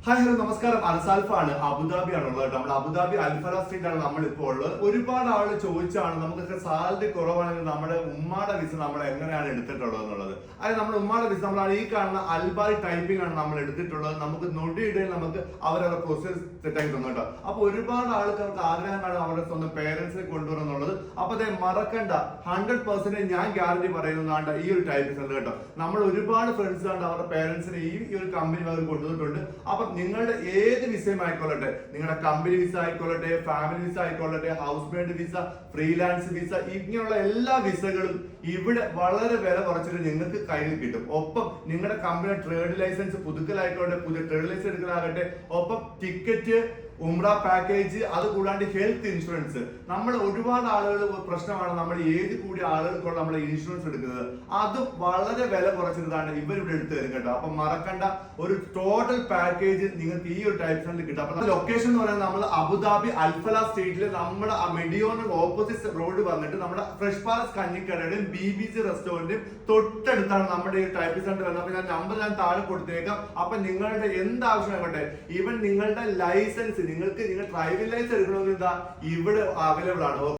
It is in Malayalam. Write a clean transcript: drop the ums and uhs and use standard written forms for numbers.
ഹായ് ഹലോ നമസ്കാരം. അൻസാൽഫാണ്, അബുദാബിയാണ് ഉള്ളത്. നമ്മൾ അബുദാബി അൽഫല സ്ട്രീറ്റാണ് നമ്മളിപ്പോൾ ഉള്ളത്. ഒരുപാട് ആളുകൾ ചോദിച്ചാണ് നമുക്കൊക്കെ സാലറി കുറവാണെങ്കിൽ നമ്മുടെ ഉമ്മാടെ വിസ നമ്മൾ എങ്ങനെയാണ് എടുത്തിട്ടുള്ളത് എന്നുള്ളത്. അതായത് നമ്മുടെ ഉമ്മാടെ വിസ നമ്മൾ ഈ കാണുന്ന അൽബാരി ടൈപ്പിംഗ് ആണ് നമ്മൾ എടുത്തിട്ടുള്ളത്. നമുക്ക് നൊടിയിടയിൽ നമുക്ക് അവരവരുടെ പ്രൊസീജിയർ സെറ്റാക്കി തന്നു കേട്ടോ. അപ്പൊ ഒരുപാട് ആൾക്കാർക്ക് ആഗ്രഹമാണ് അവരുടെ സ്വന്തം പേരൻസിനെ കൊണ്ടുവരുന്നുള്ളത്. അപ്പൊ അതേ മറക്കണ്ട, 100% ഞാൻ ഗ്യാരണ്ടി പറയുന്നതാണ് ഈ ഒരു ടൈപ്പിംഗ് ഉണ്ട് കേട്ടോ. നമ്മൾ ഒരുപാട് ഫ്രണ്ട്സ് ആണ് അവരുടെ പേരൻസിനെ ഈ ഒരു കമ്പനി അവർ കൊണ്ടുവന്നിട്ടുണ്ട്. അപ്പൊ നിങ്ങളുടെ ഏത് വിസയും ആയിക്കൊള്ളട്ടെ, നിങ്ങളുടെ കമ്പനി വിസ ആയിക്കൊള്ളട്ടെ, ഫാമിലി വിസ ആയിക്കൊള്ളട്ടെ, house made visa, freelance visa, ഇങ്ങനെയുള്ള എല്ലാ വിസകളും ഇവിടെ വളരെ വില കുറച്ചിട്ട് നിങ്ങൾക്ക് കയ്യിൽ കിട്ടും. ഒപ്പം നിങ്ങളുടെ കമ്പനി ട്രേഡ് ലൈസൻസ് പുതുക്കലായിക്കോട്ടെ, പുതിയ ട്രേഡ് ലൈസൻസ് എടുക്കലാകട്ടെ, ഒപ്പം ടിക്കറ്റ്, ഉംറ പാക്കേജ്, അത് കൂടാണ്ട് ഹെൽത്ത് ഇൻഷുറൻസ്. നമ്മൾ ഒരുപാട് ആളുകൾ പ്രശ്നമാണ് നമ്മൾ ഏത് കൂടി ആളുകൾക്കുള്ള നമ്മൾ ഇൻഷുറൻസ് എടുക്കുന്നത്. അതും വളരെ വില കുറച്ചിട്ടാണ് ഇവരിവിടെ എടുത്തു തരും കേട്ടോ. അപ്പൊ മറക്കണ്ട, ഒരു ടോട്ടൽ പാക്കേജ് നിങ്ങൾക്ക് ഈ ഒരു ടൈപ്പ് സെന്ററിൽ കിട്ടും. അപ്പൊ ലൊക്കേഷൻ എന്ന് പറയുന്നത് നമ്മൾ അബുദാബി അൽഫല സ്ട്രീറ്റിൽ നമ്മുടെ മെഡിയോന് ഓപ്പോസിറ്റ് റോഡ് വന്നിട്ട് നമ്മുടെ ഫ്രഷ് പാലസ് കഞ്ഞിക്കടയുടെയും BBC റെസ്റ്റോറന്റും തൊട്ടടുത്താണ് നമ്മുടെ ഈ ടൈപ്പ് സെന്റർ വരുന്നത്. അപ്പൊ നമ്പർ ഞാൻ താഴെ കൊടുത്തേക്കാം. അപ്പൊ നിങ്ങളുടെ എന്താവശ്യം ആയിക്കോട്ടെ, ഈവൻ നിങ്ങളുടെ ലൈസൻസ്, നിങ്ങൾ ഡ്രൈവിംഗ് ലൈസൻസ് എടുക്കണമെങ്കിൽ ഇവിടെ അവൈലബിൾ ആണ്.